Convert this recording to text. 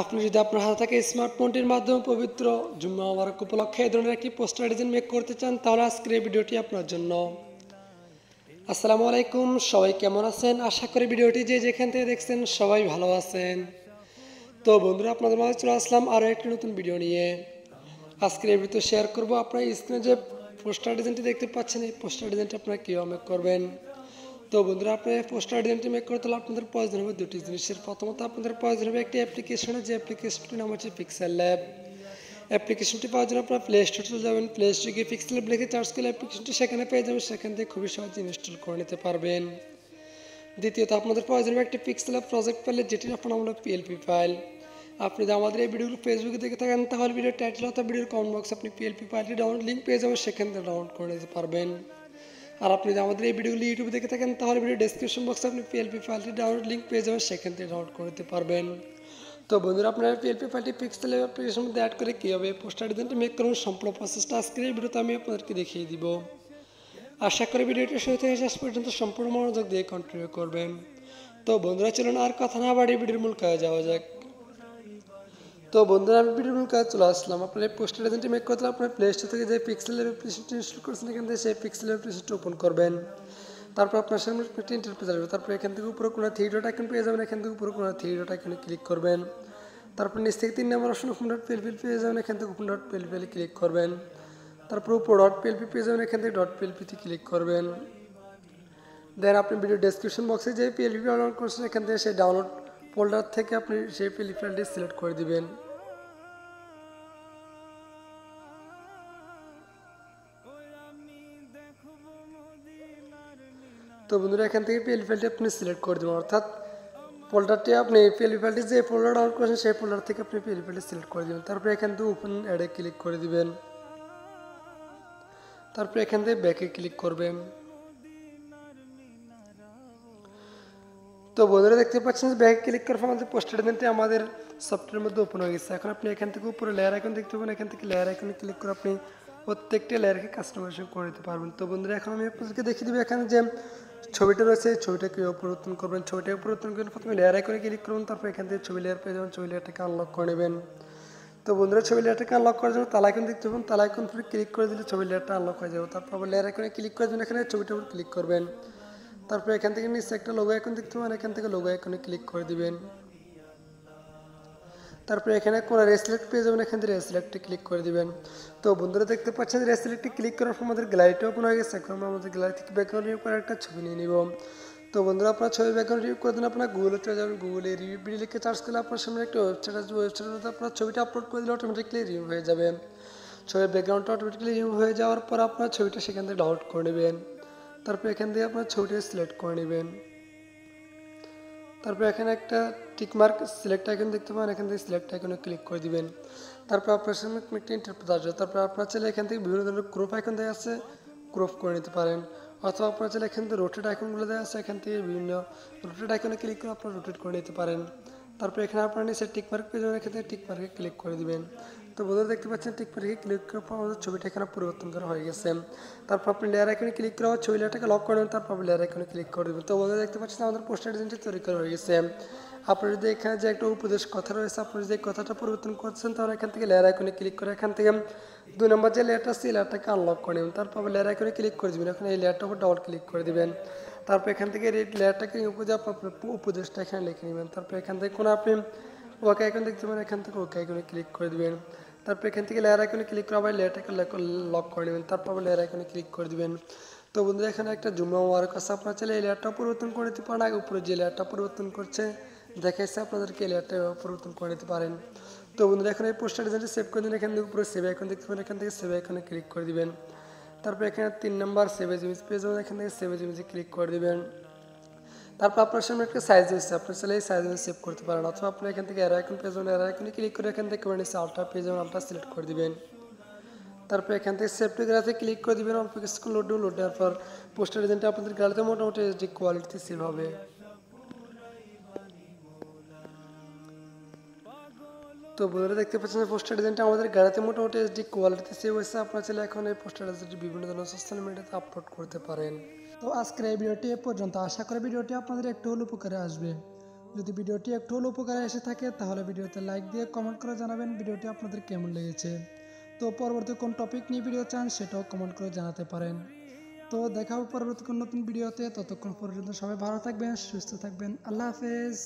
আপনি যদি আপনার হাতে থাকা স্মার্টফোনটির মাধ্যমে পবিত্র জুম্মা মুবারক উপলক্ষে এই ধরনের একটি পোস্টার ডিজাইন মেক করতে চান, তাহলে আজকের এই ভিডিওটি আপনার জন্য। আসসালামু আলাইকুম, সবাই কেমন আছেন? আশা করি ভিডিওটি যে যেখান থেকে দেখছেন সবাই ভালো আছেন। তো বন্ধুরা, আপনাদের মাঝে চলে আসলাম আরও একটি নতুন ভিডিও নিয়ে। আজকের এই ভিডিওতে শেয়ার করবো আপনার স্ক্রিনে যে পোস্টার ডিজাইনটি দেখতে পাচ্ছেন, এই পোস্টার ডিজাইনটি আপনারা কীভাবে মেক করবেন। তো বন্ধুরা, আপনার পোস্টার ডিজাইনটি মেক করতে হলে আপনাদের প্রয়োজন হবে দুটি জিনিসের। প্রথমত আপনাদের প্রয়োজন হবে একটি অ্যাপ্লিকেশনের, যে অ্যাপ্লিকেশনটির নাম হচ্ছে পিক্সেল ল্যাব। অ্যাপ্লিকেশনটি পাওয়ার জন্য আপনারা প্লে স্টোরে চলে যাবেন। প্লে স্টোরে গিয়ে পিক্সেল ল্যাব লিখে সার্চ করলে অ্যাপ্লিকেশনটি সেখানে পেয়ে যাবেন। সেখান থেকে খুবই সহজে ইনস্টল করে নিতে পারবেন। দ্বিতীয়ত আপনাদের প্রয়োজন হবে একটি পিক্সেল ল্যাব প্রজেক্ট ফাইল, যেটির আপনার হলো পিএলপি ফাইল। আপনি যদি আমাদের এই ভিডিওগুলো ফেসবুকে দেখে থাকেন, তাহলে ভিডিও টাইটেল অথবা ভিডিওর কমেন্ট বক্সে আপনি পিএলপি ফাইলটি ডাউনলোড লিঙ্ক পেয়ে যাবেন, সেখান থেকে ডাউনলোড করে নিতে পারবেন। আর আপনি যদি আমাদের এই ভিডিওগুলি ইউটিউবে দেখে থাকেন, তাহলে ভিডিও ডেসক্রিপশন বক্সে আপনি পিএলপি ফাইলটি ডাউনলোড লিঙ্ক পেয়ে যাবেন, সেখান থেকে ডাউনলোড করে নিতে পারবেন। তো বন্ধুরা, আপনারা পিএলপি ফাইলটি পিক্সেল অ্যাপ্লিকেশনের মধ্যে অ্যাড করে কীভাবে পোস্টার ডিজাইনটি মেক করুন, সম্পূর্ণ প্রসেসটা আজকের এই ভিডিওতে আমি আপনাদেরকে দেখিয়ে দিব। আশা করি ভিডিওটি শুরু থেকে শেষ পর্যন্ত সম্পূর্ণ মনোযোগ দিয়ে কন্টিনিউ করবেন। তো বন্ধুরা, চলুন আর কথা না বাড়িয়ে ভিডিওর মূল কাজে যাওয়া যাক। তো বন্ধুরা, আমি ভিডিওর মূল কাজ চলে আসলাম। আপনার এই পোস্টার ডিজাইনটি মেক করতে আপনার প্লে স্টোর থেকে যে পিক্সেল অ্যাপ্লিকেশনটি ইনস্টল করেছেন, এখান থেকে সেই পিক্সেল অ্যাপ্লিকেশনটি ওপেন করবেন। তারপর আপনার সামনে একটি ইন্টারফেস আসবে। তারপর এখান থেকে উপরে কোনো থ্রি ডট আইকন পেয়ে যাবেন। এখান থেকে উপরে কোনো থ্রি ডট আইকনে ক্লিক করবেন। তারপর নিচ থেকে 3 নম্বর অপশন ওপেন ডট পিএলপি পেয়ে যাবেন। এখান থেকে ওপেন ডট পিএলপি ক্লিক করবেন। তারপর উপর ডট পিএলপি পেয়ে যাবেন। এখান থেকে ডট পিএলপিতে ক্লিক করবেন। দেন আপনি ভিডিও ডেসক্রিপশন বক্সে যে পিএলপি ডাউনলোড করছেন, এখান থেকে সেই ডাউনলোড ফোল্ডার থেকে আপনি সেই পিএলপি ফাইলটি সিলেক্ট করে দিবেন। তো বন্ধুরা, এখান থেকে পিএলপি ফাইলটি আপনি সিলেক্ট করে দেবেন, অর্থাৎ ফোল্ডারটি আপনি পিএলপি ফাইলটি যে ফোল্ডার ডাউনলোড করেছেন সেই ফোল্ডার থেকে আপনি পিএলপি ফাইলটি সিলেক্ট করে দেবেন। তারপরে এখান থেকে ওপেন অ্যাডে ক্লিক করে দিবেন। তারপরে এখান থেকে ব্যাকে ক্লিক করবেন। তো বন্ধুরা, দেখতে পাচ্ছেন যে ব্যাকে ক্লিক করার পর আমাদের পোস্টার ডিজাইনটি আমাদের সফটওয়্যারের মধ্যে ওপেন হয়ে গেছে। এখন আপনি এখান থেকে উপরে লেয়ার আইকন দেখতে পাবেন। এখান থেকে লেয়ার আইকনে ক্লিক করে আপনি প্রত্যেকটি লেয়ারকে কাস্টমাইজেশন করে নিতে পারবেন। তো বন্ধুরা, এখন আমি আপনাদেরকে দেখিয়ে দেবো এখানে যে ছবিটা রয়েছে, ছবিটা কীভাবে পরিবর্তন করবেন। ছবিটা পরিবর্তন করলে প্রথমে লেয়ার আইকনে ক্লিক করুন। তারপর এখান থেকে ছবি লেয়ার পেয়ে যাবেন। ছবি লেয়ারটাকে আনলক করে নেবেন। তো বন্ধুরা, ছবি লেয়ারটাকে আনলক করার জন্য তালা আইকন দেখতে পাবেন। তালা আইকন থেকে ক্লিক করে দিলে ছবি লেয়ারটা আনলক হয়ে যাবে। তারপর আবার লেয়ার আইকনে ক্লিক করে দেবেন। এখানে ছবিটার উপর ক্লিক করবেন। তারপর এখান থেকে নিচে একটা লোগো আইকন দেখতে পাবেন। এখান থেকে লোগো আইকনে ক্লিক করে দিবেন। তারপরে এখানে কোনো রেসিলেক্ট পেয়ে যাবেন। এখান থেকে রেসিলেক্টে ক্লিক করে দিবেন। তো বন্ধুরা, দেখতে পাচ্ছেন রেসিলেক্টে ক্লিক করার পর আমাদের গ্যালারিটা ওপেন হয়ে গেছে। এখন আমরা আমাদের গ্যালারি থেকে ব্যাকগ্রাউন্ড রিমুভ করে একটা ছবি নিয়ে নিব। তো বন্ধুরা, আপনার ছবি ব্যাকগ্রাউন্ড রিমুভ করে দিন। আপনার গুগলে চলে যাবেন। গুগলে রিভিউ ভিডিও লিখে সার্চ করলে আপনার সামনে একটা ওয়েবসাইট আসবে। ওয়েবসাইটে আপনার ছবিটা আপলোড করে দিলে অটোমেটিকলি রিমুভ হয়ে যাবে। ছবির ব্যাকগ্রাউন্ডটা অটোমেটিকলি রিমুভ হয়ে যাওয়ার পর আপনার ছবিটা সেখান থেকে ডাউনলোড করে নেবেন। তারপর এখান থেকে আপনার ছবিটা সিলেক্ট করে নেবেন। তারপর এখানে একটা টিকমার্ক সিলেক্ট আইকন দেখতে পাবেন। এখান থেকে সিলেক্ট আইকনে ক্লিক করে দিবেন। তারপর আপনার সামনে একটা ইন্টারফেস আসবে। তারপর আপনার চাইলে এখান থেকে বিভিন্ন ধরনের ক্রপ আইকন দেওয়া আছে, ক্রপ করে নিতে পারেন। অথবা আপনার চাইলে এখান থেকে রোটেট আইকনগুলো দেওয়া আছে, এখান থেকে বিভিন্ন রোটেট আইকনে ক্লিক করে আপনার রোটেট করে নিতে পারেন। তারপর এখানে আপনার নিচে টিকমার্ক পেয়ে যাবেন। এখান থেকে টিকমার্কে ক্লিক করে দিবেন। তো বন্ধুরা, দেখতে পাচ্ছেন টিকমার্কে ক্লিক করার পর আমাদের ছবিটা এখানে পরিবর্তন করা হয়ে গেছে। তারপর আপনি লেয়ার আইকনে ক্লিক করে ছবি লেয়ারটাকে লক করে দেবেন। তারপর লেয়ার আইকনে ক্লিক করে দেবেন। তো বন্ধুরা, দেখতে পাচ্ছেন আমাদের পোস্টার ডিজাইনটি তৈরি করা হয়ে গেছে। আপনার যদি এখানে যে একটা উপদেশ কথা রয়েছে, আপনি যদি কথাটা পরিবর্তন করছেন, তাহলে এখান থেকে লেয়ার আইকনে ক্লিক করে এখান থেকে 2 নম্বর যে লেয়ারটা আছে এই লেয়ারটাকে আনলক করে নেবেন। তারপর লেয়ার আইকনে ক্লিক করে দেবেন। এখন এই লেয়ারটার উপর ডাবল ক্লিক করে দেবেন। তারপর এখান থেকে এই লেয়ারটাকে উপরে আপনার উপদেশটা এখানে লিখে নেবেন। তারপর এখান থেকে কোনো আপনি ওকে আইকন দেখতে পাবেন। এখান থেকে ওকে আইকনে ক্লিক করে দেবেন। তারপর এখান থেকে লেয়ার আইকনে ক্লিক করে আবার লেয়ারটাকে লক করে নেবেন। তারপর আবার লেয়ার আইকনে ক্লিক করে দেবেন। তো বন্ধুরা, এখানে একটা জুম্মা মুবারক আছে। আপনার চাইলে এই লেয়ারটা পরিবর্তন করে নিতে পারেন। আগে উপরে যে লেয়ারটা পরিবর্তন করছে দেখাইছে, আপনাদেরকে এই লেয়ারটা পরিবর্তন করে নিতে পারেন। তো বন্ধুরা, এখানে এই পোস্টার ডিজাইনটি সেভ করে দিন। এখান থেকে উপরে সেভ আইকন দেখতে পাবেন। এখান থেকে সেভ আইকনে ক্লিক করে দিবেন। তারপর এখানে 3 নম্বর সেভ এজ ইমেজ পেয়ে যাবেন। এখান থেকে সেভ এজ ইমেজে ক্লিক করে দিবেন। তারপর আপনার সামনে একটা সাইজ এসেছে, আপনার চাইলে এই সাইজ সেভ করতে পারেন। অথবা আপনি এখান থেকে এর আইকন পেয়ে যাবেন। এর আইকনে ক্লিক করে এখান থেকে নিচে আলট্রা পেয়ে যাবেন। আলট্রা সিলেক্ট করে দিবেন। তারপর এখান থেকে সেভ টু গ্যালারিতে ক্লিক করে দিবেন। অল্প কিছুক্ষণ লোড দেওয়ার পর পোস্টার ডিজাইনটা আপনাদের গ্যালারিতে মোটামুটি এইচডি কোয়ালিটিতে সেভ হবে। তো বন্ধুরা, দেখতে পাচ্ছেন পোস্টার ডিজাইনটা আমাদের গ্যালারিতে মোটামুটি এইচডি কোয়ালিটিতে সেভ হয়েছে। আপনারা চাইলে এখন এই পোস্টার ডিজাইনটি বিভিন্ন ধরনের সোশ্যাল মিডিয়াতে আপলোড করতে পারেন। তো আজকের এই ভিডিওটি এ পর্যন্ত। আশা করি ভিডিওটি আপনাদের একটু হলেও উপকারে আসবে। যদি ভিডিওটি একটু হলেও উপকারে এসে থাকে তাহলে ভিডিওতে লাইক দিয়ে কমেন্ট করে জানাবেন ভিডিওটি আপনাদের কেমন লেগেছে। তো পরবর্তী কোন টপিক নিয়ে ভিডিও চান সেটাও কমেন্ট করে জানাতে পারেন। তো দেখা হবে পরবর্তী কোন নতুন ভিডিওতে। ততক্ষণ পর্যন্ত সবাই ভালো থাকবেন, সুস্থ থাকবেন। আল্লাহ হাফেজ।